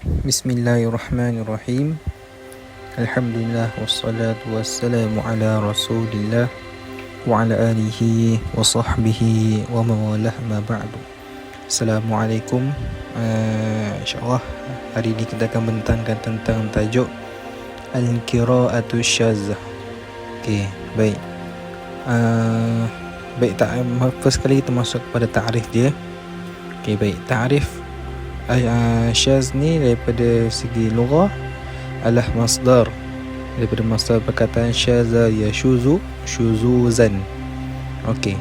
Bismillahirrahmanirrahim. Alhamdulillah wassalatu wassalamu ala Rasulillah wa ala alihi wa sahbihi wa mawalah ma ba'du. Assalamualaikum. InsyaAllah hari ini kita akan bentangkan tentang tajuk Al-Qira'atu Syazah. Okey, baik. First kali kita masuk pada ta'rif dia. Okey, baik. Ta'rif syaz ni daripada segi lughah adalah masdar, daripada masdar perkataan syaza yashuzu syuzuzan. Okey,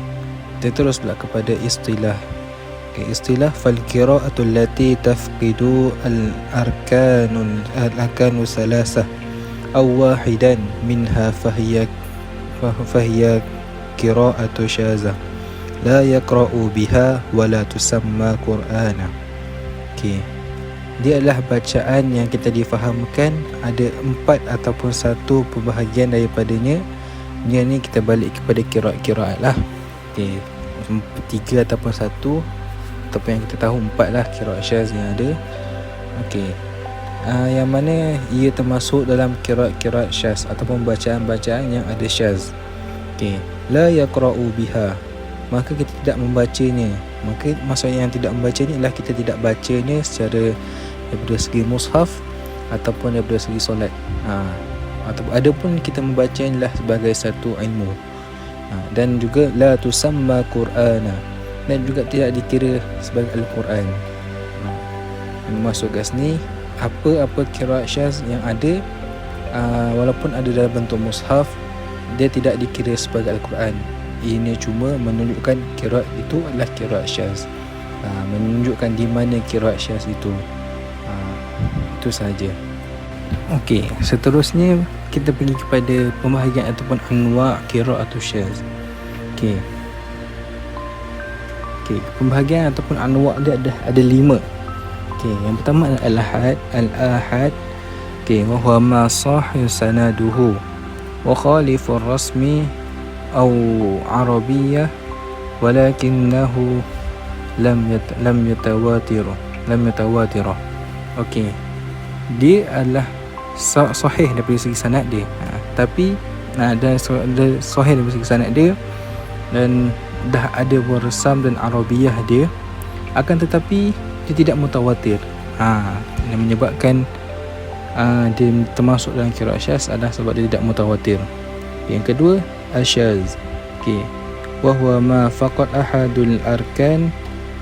kita terus pula kepada istilah. Okey, istilah fal qira'atu allati tafqidu al-arkanu salasah aw wahidan minha fahiya qira'atu syazah la yaqra'u biha wa la tusamma qur'ana. Okey, dia adalah bacaan yang kita difahamkan ada 4 ataupun 1 pembahagian daripadanya. Dia ni kita balik kepada qiraat lah. Okey, 3 ataupun 1, ataupun yang kita tahu 4 lah qiraat syaz yang ada. Okey, yang mana ia termasuk dalam qiraat syaz ataupun bacaan-bacaan yang ada syaz. Okey, la yaqra'u biha, maka kita tidak membacanya. Maka maksudnya yang tidak membaca ni adalah kita tidak bacanya secara daripada segi mushaf ataupun daripada segi solat. Ataupun ada pun kita membacanya lah sebagai satu ilmu. Dan juga la tusamma qur'ana, dan juga tidak dikira sebagai al-Quran. Masuk kat sini apa-apa qiraat syaz yang ada, walaupun ada dalam bentuk mushaf, dia tidak dikira sebagai al-Quran. Ini cuma menunjukkan qiraat itu adalah qiraat syaz, menunjukkan di mana qiraat syaz itu. Itu sahaja. Okey, seterusnya kita pergi kepada pembahagian ataupun anwa' qira'atu syaz. Okey, pembahagian ataupun anwa' dia ada 5. Okey, yang pertama adalah al-ahad. Okey, wa huwa ma sahih sanaduhu wa khalifur rasmi aw arabiyyah walakinahu lam yatawatir. Okey, dia adalah sahih daripada segi sanad dia, tapi ada sahih daripada segi sanad dia dan dah ada resam dan arabiyah dia, akan tetapi dia tidak mutawatir. Yang menyebabkan dia termasuk dalam qiraat syaz adalah sebab dia tidak mutawatir. Yang kedua asyaz. Okey, wa huwa ma faqat ahadul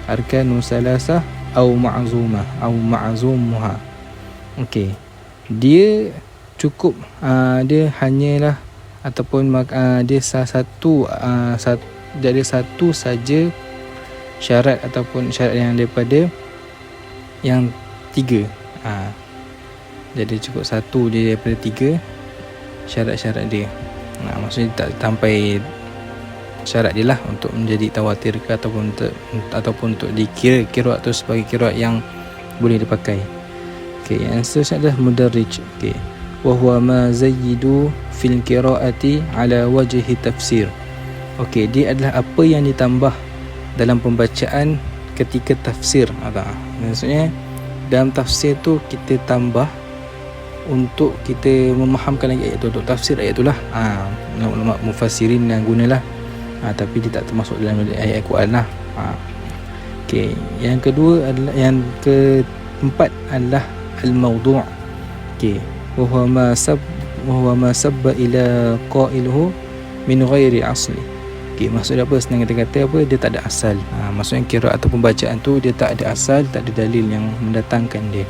arkanu salasah au ma'zumah au ma'zumuha. Okey, dia cukup dia hanyalah ataupun dia salah satu dia ada satu saja syarat ataupun syarat yang daripada yang 3. Jadi cukup satu dia daripada 3 syarat-syarat dia. Maksudnya tak sampai syarat dia lah untuk menjadi tawatir ke ataupun untuk dikira qiraat tu sebagai qiraat yang boleh dipakai. Okey, yang seterusnya adalah mudarrij. Okey, wa huwa ma zayyidu fil qiraati ala wajhi tafsir. Okey, dia adalah apa yang ditambah dalam pembacaan ketika tafsir. Maksudnya dalam tafsir tu kita tambah untuk kita memahamkan lagi ayat tu, untuk tafsir ayat tu lah. Ulama mufassirin yang gunalah, tapi dia tak termasuk dalam ayat Al-Quran lah. Okey, yang kedua adalah, yang keempat adalah al-mawdu'. Okey, wa huwa ma sabba ila qailuhu min ghairi asli. Okey, maksud apa? Senang kata apa? Dia tak ada asal. Maksudnya qiraat atau pembacaan tu dia tak ada asal, tak ada dalil yang mendatangkan dia.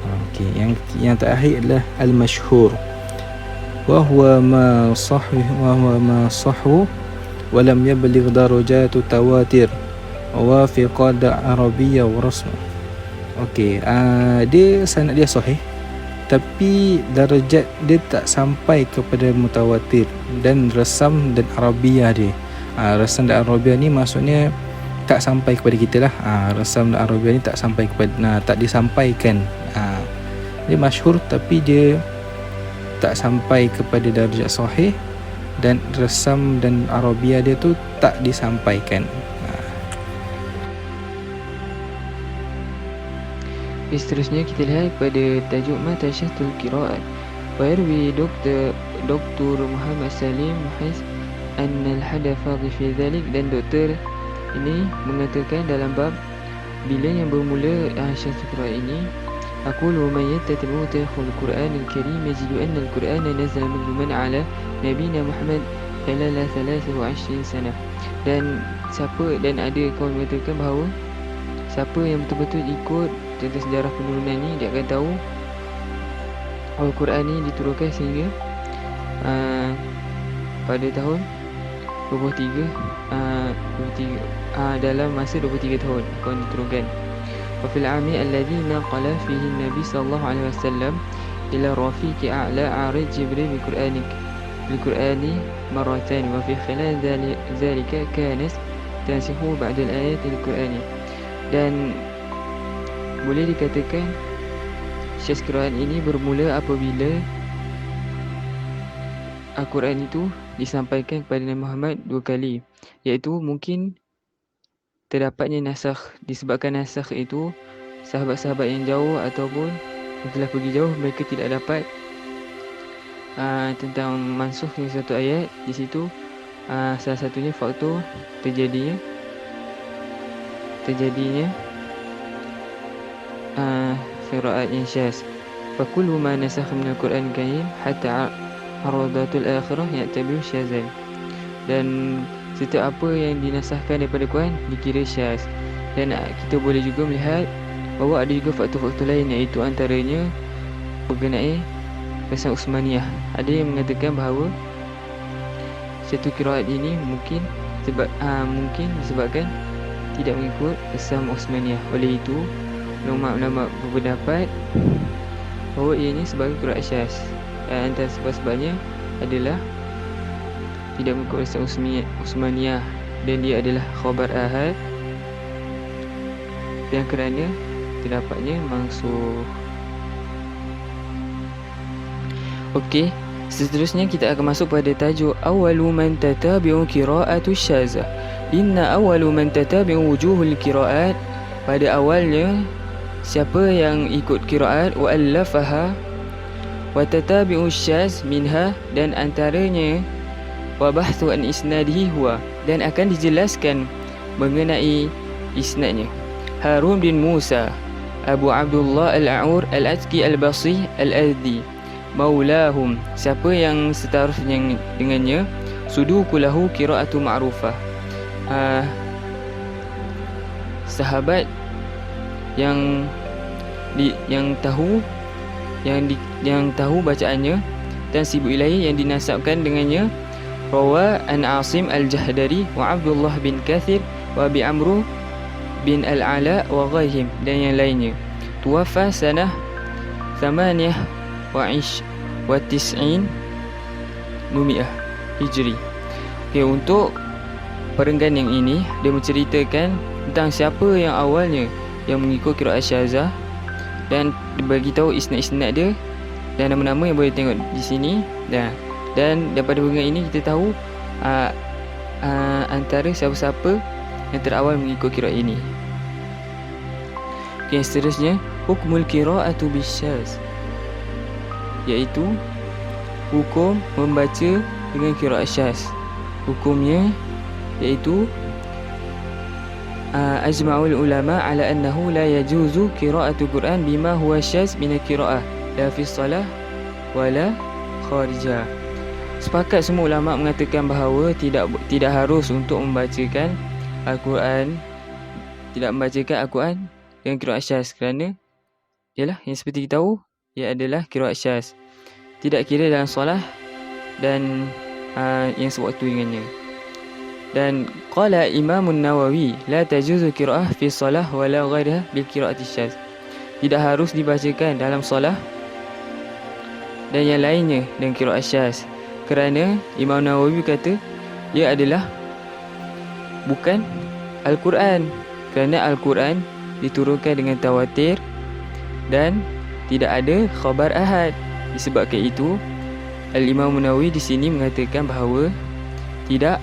Okey, yang terakhir adalah al-mashhur. Wa huwa ma sahhu wa lam yabligh darajatu tawatir wa fi qada arabiyya wa rasm. Okey, dia sanad dia sahih, tapi darajat dia tak sampai kepada mutawatir, dan resam dan arabiyah dia. Resam dan arabiyah ni maksudnya tak sampai kepada kita lah. Resam dan arabiyah ni tak sampai kepada, tak disampaikan. Dia masyhur tapi dia tak sampai kepada darjat sahih, dan resam dan arabiyah dia tu tak disampaikan. Seterusnya kita lihat pada tajuk Mata Syahtul Qira'at. Wa Dr. Muhammad Salim Muhaiz Annal hada fadhi fi dhalik, dan doktor ini mengatakan dalam bab bila yang bermula Syahtul Qira'at ini, aqulu man yattati'u takhul Qur'an al-Karim yajidu anna al-Qur'ana nazala madluman ala nabiyina Muhammad khalala 23 sanah. Dan ada kaum mengatakan bahawa siapa yang betul-betul ikut tentang sejarah penurunan ni, dia akan tahu Al-Quran ni diturunkan sehingga pada tahun 23 dalam masa 23 tahun Al-Quran diturunkan. Wa fil ami alladhi naqala fihi Nabi sallallahu alaihi wasallam ila rafiqi a'la arid Jibril bil Qur'ani marratan wa fi khilal dhalika kanat tansihu ba'da al-ayat al-Qur'ani. Dan boleh dikatakan Syahtul Qira'at ini bermula apabila Al-Quran itu disampaikan kepada Nabi Muhammad 2 kali, iaitu mungkin terdapatnya nasakh. Disebabkan nasakh itu sahabat-sahabat yang jauh ataupun yang telah pergi jauh, mereka tidak dapat tentang mansukhnya satu ayat. Di situ salah satunya faktor terjadinya qira'at yang syaz. Fa kullu ma nasakha min al-Quran karim hatta aradatul akhirah ya'tabiru syazan. Dan setiap apa yang dinasahkan daripada Quran dikira syaz. Dan kita boleh juga melihat bahawa ada juga faktor-faktor lain, iaitu antaranya berkenaan kesan Uthmaniyah. Ada yang mengatakan bahawa satu qiraat ini mungkin disebabkan tidak mengikut kesan Uthmaniyah. Oleh itu ulama berpendapat bahawa ianya sebagai qiraat syaz. Antara sebab-sebabnya adalah tidak mengikut kesan Uthmaniyah, dan dia adalah khabar ahad, dan kerana terdapatnya mansukh. Okey, seterusnya kita akan masuk pada tajuk awwalu man tatabi'u qira'atu syazah. Inna awwalu man tatabi'u wujuhul qira'at, pada awalnya siapa yang ikut qira'at wa allafaha wa tatabi'u syaz minha, dan antaranya wa bahthu an isnadihi huwa, dan akan dijelaskan mengenai isnadnya. Harun bin Musa Abu Abdullah Al-A'ur Al-Atki Al-Basri Al-Azdi maulahum, siapa yang seterusnya dengannya, sudukulahu qira'atu ma'rufah, sahabat yang tahu bacaannya, dan sibuk ilahi yang dinasabkan dengannya. Rawa an Asim Al-Jahdari wa Abdullah bin Kathir wa Abi Amru bin Al-Ala wa ghaihim, dan yang lainnya. Tuwafa sanah 98 Numi'ah Hijri. Okay, untuk perenggan yang ini dia menceritakan tentang siapa yang awalnya yang mengikut qiraat syazah, dan bagi tahu isnad-isnad dia dan nama-nama yang boleh tengok di sini. Dan daripada perenggan ini kita tahu antara siapa-siapa yang terawal mengikut qiraat ini. Okay, seterusnya hukmul qira'atu bisyaz, iaitu hukum membaca dengan qiraat syaz. Hukumnya iaitu ajma'ul ulama ala annahu la yajuzu qira'atul Quran bima huwa syaz min al-qira'ah la fi shalah wala kharijah. Sepakat semua ulama mengatakan bahawa tidak harus untuk membacakan Al-Quran, dengan qiraat syaz, kerana ialah yang seperti kita tahu ia adalah qiraat syaz, tidak kira dalam solah dan yang sewaktu dengannya. Dan qala Imam Nawawi la tajuzu qira'ah fi solah wala ghairiha bil qiraati syaz, tidak harus dibacakan dalam solah dan yang lainnya dengan qiraat syaz, kerana Imam Nawawi kata ia adalah bukan Al-Quran, kerana Al-Quran diturunkan dengan tawatir dan tidak ada khabar ahad. Disebabkan itu Al-Imam Nawawi di sini mengatakan bahawa tidak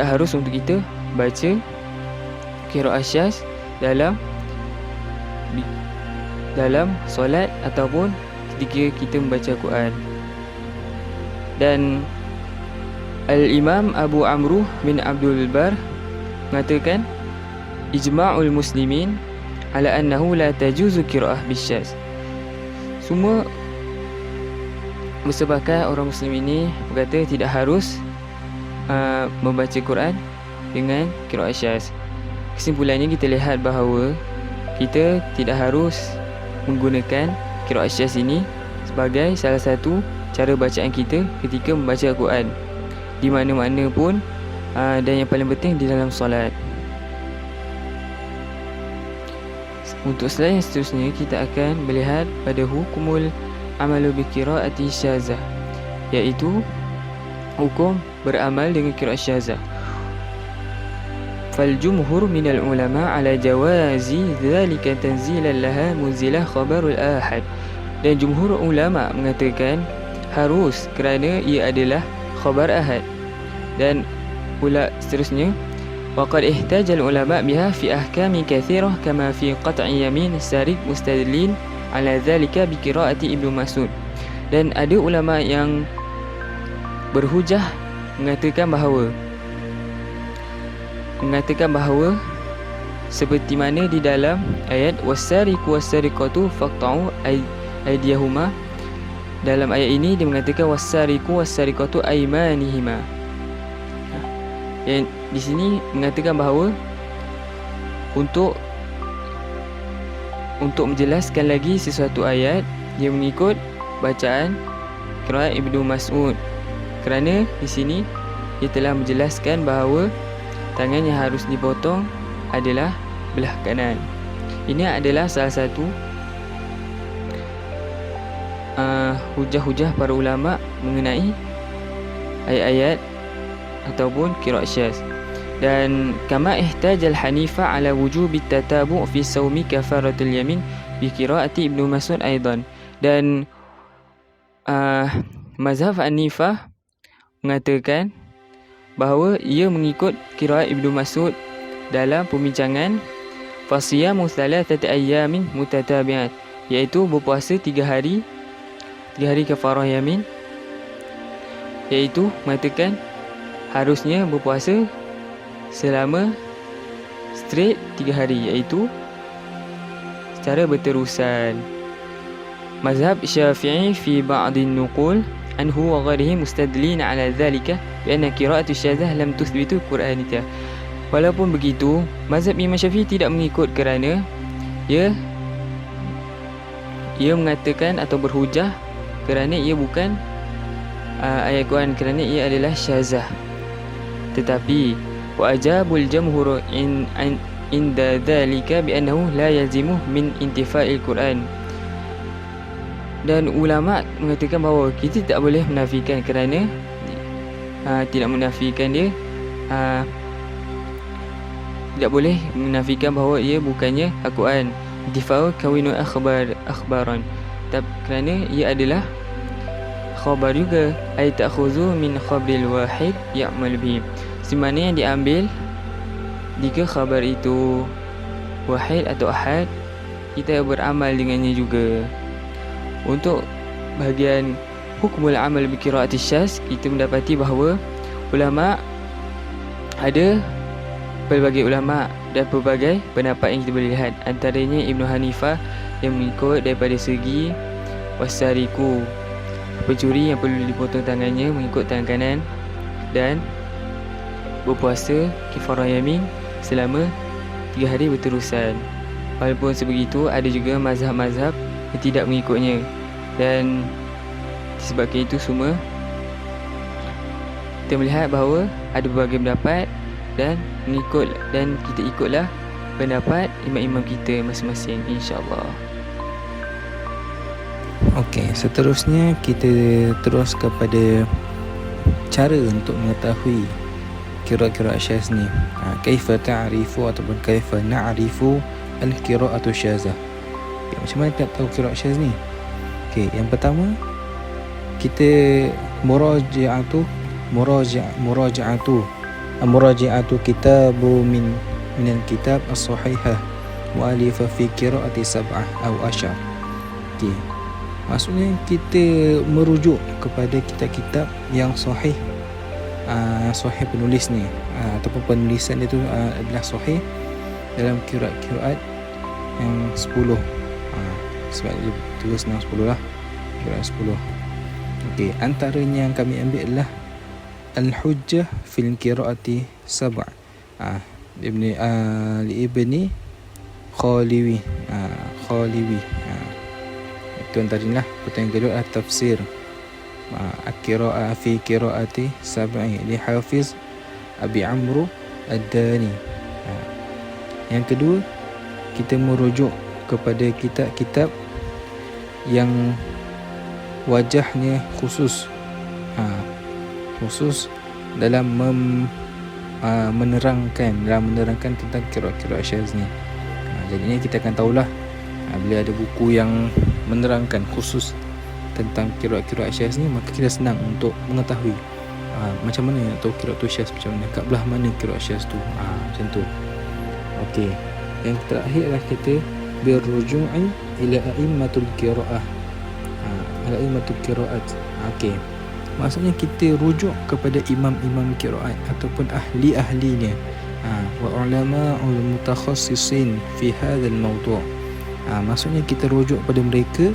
harus untuk kita baca qiraat syaz dalam dalam solat ataupun ketika kita membaca Quran. Dan Al-Imam Abu Amruh bin Abdul Bar mengatakan ijma'ul muslimin ala annahu la tajuzu qira'ah bisyaz. Semua bersepakat orang muslim ini berkata tidak harus membaca Quran dengan qira'ah syaz. Kesimpulannya kita lihat bahawa kita tidak harus menggunakan qira'ah syaz ini sebagai salah satu cara bacaan kita ketika membaca Quran di mana-mana pun, dan yang paling penting di dalam solat. Untuk slide yang seterusnya kita akan melihat pada hukumul amalu bi qiraati syazah, iaitu hukum beramal dengan qiraat syazah. Fal jumhur minal ulama ala jawazi dhalika tanzilan laha munzilah khabarul ahad. Dan jumhur ulama mengatakan harus kerana ia adalah khabar ahad. Dan pula seterusnya waqad ihtajal ulama biha fi ahkami kathirah kama fi qat'i yamin sarik mustadlin ala dhalika bi qiraati Ibnu Mas'ud. Dan ada ulama yang berhujah mengatakan bahawa seperti mana di dalam ayat wasariqu wasariqatu faqta'u aydiyahuma. Dalam ayat ini dia mengatakan wasariqu wasariqatu aymanihima. Dan di sini mengatakan bahawa untuk menjelaskan lagi sesuatu ayat yang mengikut bacaan qiraat Ibnu Mas'ud. Kerana di sini dia telah menjelaskan bahawa tangan yang harus dipotong adalah belah kanan. Ini adalah salah satu hujah-hujah para ulama mengenai ayat-ayat ataupun qiraat syaz. Dan kama ihtajal Hanifah ala wujubi tatabu' fi sawmi kafaratul yamin bi qiraati Ibnu Mas'ud aidan. Dan mazhab Hanifah mengatakan bahawa ia mengikut qiraat Ibnu Mas'ud dalam pembincangan fasiyamu thalathati ayyamin mutatabi'at, iaitu berpuasa 3 hari kafarah yamin, iaitu mengatakan harusnya berpuasa selama straight 3 hari, iaitu secara berterusan. Mazhab Syafi'i fi ba'din nuqul anhu wa gharihi mustadlin ala dhalika bi anna qira'atu syazah lam tuthbitu qur'aniyah. Walaupun begitu, mazhab Imam Syafi'i tidak mengikut kerana ia mengatakan atau berhujah kerana ia bukan ayat Quran, kerana ia adalah syazah. Tetapi wa ajabul jamhur inda dhalika bi annahu la yazimu min intifa'il Quran. Dan ulama mengatakan bahawa kita tak boleh menafikan kerana tidak boleh menafikan bahawa ia bukannya Al-Quran. Intifa'u kawinu akhbaran, kerana ia adalah khabar juga, ay ta'khuzu min khabril wahid ya'mal bihi. Semana yang diambil jika khabar itu wahid atau ahad, kita beramal dengannya juga. Untuk bahagian hukumul amal bi qiraati syaz, kita mendapati bahawa ada pelbagai ulama dan pelbagai pendapat yang kita boleh lihat. Antaranya Ibnu Hanifah yang mengikut daripada segi wasariku, pencuri yang perlu dipotong tangannya mengikut tangan kanan, dan berpuasa kafarah yamin selama 3 hari berterusan. Walaupun sebegitu, ada juga mazhab-mazhab yang tidak mengikutnya. Dan disebabkan itu semua, kita melihat bahawa ada berbagai pendapat dan kita ikutlah pendapat imam-imam kita masing-masing, insya-Allah. Okey, seterusnya kita terus kepada cara untuk mengetahui qiraat syaz ni. Kaifa ta'rifu ataupun kaifa na'rifu al-qira'atu syazah. Okay, macam mana kita tahu qiraat syaz ni? Okey, yang pertama kita muraji'atu kitabu min al-kitab as-sahihah mu'alifa fi qiraati sab'ah aw asyar. Okey. Maksudnya kita merujuk kepada kitab-kitab yang sahih, sahih penulis ni, ataupun penulisan dia tu adalah sahih dalam qiraat yang 10. Sebab dia tulis 10 lah, qiraat 10. Okey, antaranya yang kami ambil adalah Al-Hujjah fil Qiraati Sab', Ibni Khaliwi. Itu antaranya lah. Pertanyaan kedua adalah tafsir Al-Qira'ah fi Qiraati Sab'i li Hafiz Abi Amru Ad-Dani. Yang kedua, kita merujuk kepada kitab-kitab yang wajahnya khusus, khusus dalam menerangkan tentang qiraat syaz ni. Jadi ni kita akan tahulah bila ada buku yang menerangkan khusus tentang qiraat syaz ni, maka kita senang untuk mengetahui macam mana nak tahu qiraat syaz macam mana, kat belah mana qiraat syaz tu, macam tu. Okey, yang terakhir adalah kita berruju'i ila a'immatul qiraah, a'immatul qiraat. Okey, maksudnya kita rujuk kepada imam-imam qiraat ataupun ahli-ahlinya, wa ulama'ul mutakhassisin fi hadzal mawdu'. Maksudnya kita rujuk pada mereka,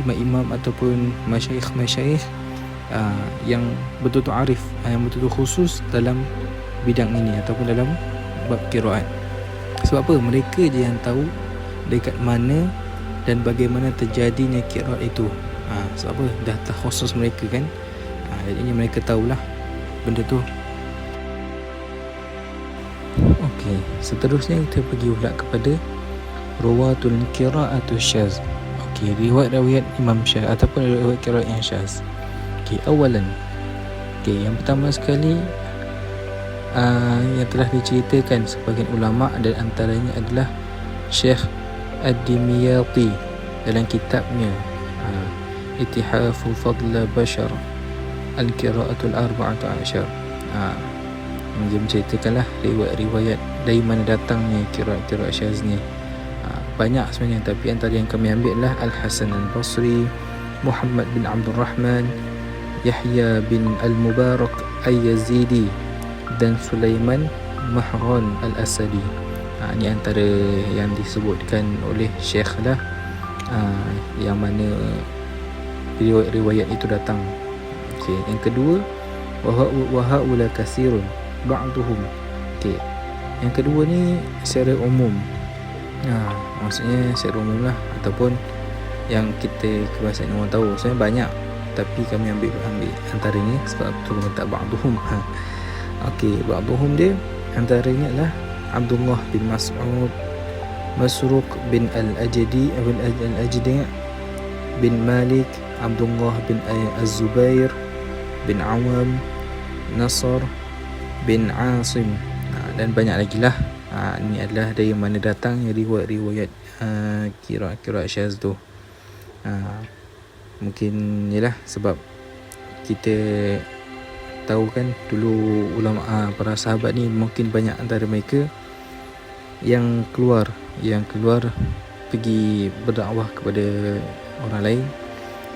imam-imam ataupun masyayikh yang betul-betul arif, yang betul-betul khusus dalam bidang ini ataupun dalam bab qiraat. Sebab apa? Mereka je yang tahu dekat mana dan bagaimana terjadinya qiraat itu. Sebab apa? Dah khusus mereka kan. Jadi mereka tahulah benda tu. Okey, seterusnya kita pergi pula kepada Ruwatul Qira'atus Syaz. Okey, riwayat Imam Syaz ataupun riwayat qiraat yang syaz. Okey, awalan. Okey, yang pertama sekali yang telah diceritakan sebagian ulama dan antaranya adalah Syekh Ad-Dimyati dalam kitabnya Ittihafu Fadla Bashar Al-Qira'atul Arba'atu Asyar. Dia menceritakanlah riwayat dari mana datangnya qiraat syaz ni. Banyak sebenarnya, tapi antara yang kami ambil adalah Al-Hasan Al-Basri, Muhammad bin Abdul Rahman, Yahya bin Al-Mubarak Al-Yazidi dan Sulaiman Mahran Al-Asadi. Ini antara yang disebutkan oleh Syekh lah, yang mana riwayat itu datang. Okey, yang kedua, wa haula katsirun ba'duhum. Okey, yang kedua ni secara umum, maksudnya secara umum lah, ataupun yang kita kebiasaan orang tahu. Sebenarnya banyak, tapi kami ambil antaranya sebab tu kami tak ba'duhum. Okey, ba'duhum dia antaranya adalah Abdullah bin Mas'ud, Masruq bin Al-Ajdi bin Malik, Abdullah bin Az-Zubair bin Awam, Nasr bin Asim, dan banyak lagi lah. Ini adalah dari mana datangnya riwayat qiraat syaz tu. Mungkin yalah sebab kita tahu kan dulu ulama, para sahabat ni mungkin banyak antara mereka yang keluar pergi berdakwah kepada orang lain,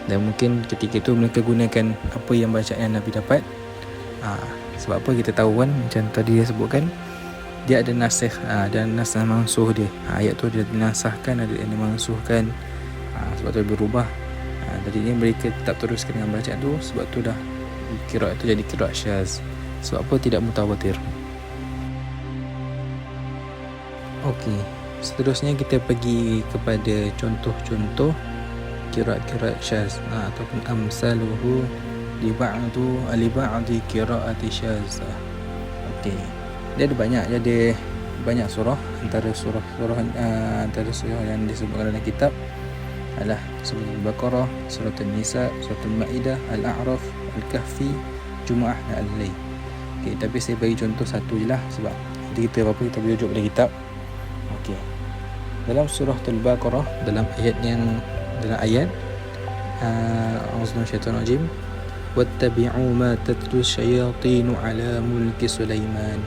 dan mungkin ketika itu mereka gunakan apa yang bacaan Nabi dapat. Sebab apa kita tahu kan, macam tadi dia sebutkan, dia ada nasikh dan nasakh mansuh dia. Ayat tu dia dinasahkan, ada yang dimansuhkan, sebab tu berubah. Jadi ni mereka tetap teruskan dengan bacaan tu, sebab tu dah qiraat tu jadi qiraat syaz. Sebab apa? Tidak mutawatir. Okey, seterusnya kita pergi kepada contoh-contoh qiraat syaz, ataupun amsaluhu li ba'di qiraati syaz. Okey, dia ada banyak surah. Antara surah yang disebutkan dalam kitab adalah surah Al-Baqarah, surah An-Nisa, surah Al-Maidah, Al-A'raf, Al-Kahfi, Jumu'ah dan Al-Lail. Okey, tapi saya bagi contoh satu je lah, sebab nanti kita apa-apa kita boleh rujuk pada kitab. Okey, dalam surah Al-Baqarah, dalam ayat a'udzu minasyaitonir rajim, wattabi'u ma tatlu syayatinu ala mulki Sulaiman.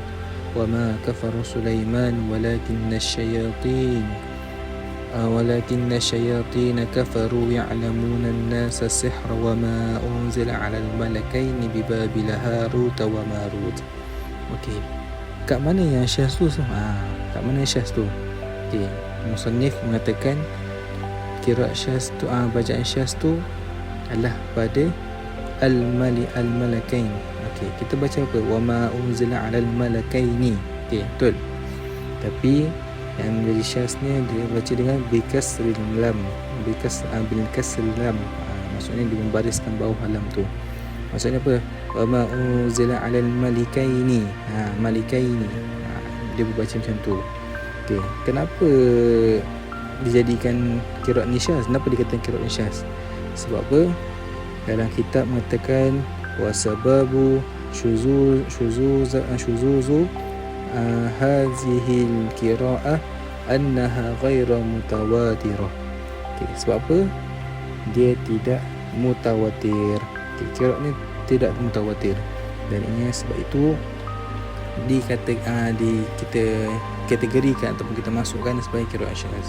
وما كفر سليمان ولكن الشياطين كفروا يعلمون الناس السحر وما أنزل على الملكين ببابل هاروت وماروت. Okey. Kat mana yang syaz tu? Kat mana syaz tu? Okey, musannif mengatakan qiraat syaz tu, bacaan syaz tu adalah pada al-malakain. Okey, kita baca apa? Wa ma unzila 'alal malakaini. Okey, betul. Tapi yang menjadi syaznya dia baca dengan bikasril lam, bil kasril lam. Maksudnya dia membariskan bawah lam tu. Maksudnya apa? Wa ma unzila 'alal malikaini. Malikaini. Dia berbaca macam tu. Okey, kenapa dijadikan qiraat ni syaz? Kenapa dikatakan qiraat ni syaz? Sebab apa? Dalam kitab mengatakan wasababu syuzuzu hazihil qiraah annaha ghaira mutawatirah. Okey, sebab apa? Dia tidak mutawatir. Okey, qiraat ni tidak mutawatir. Dan ini sebab itu kita kategorikan ataupun kita masukkan sebagai qiraat syaz.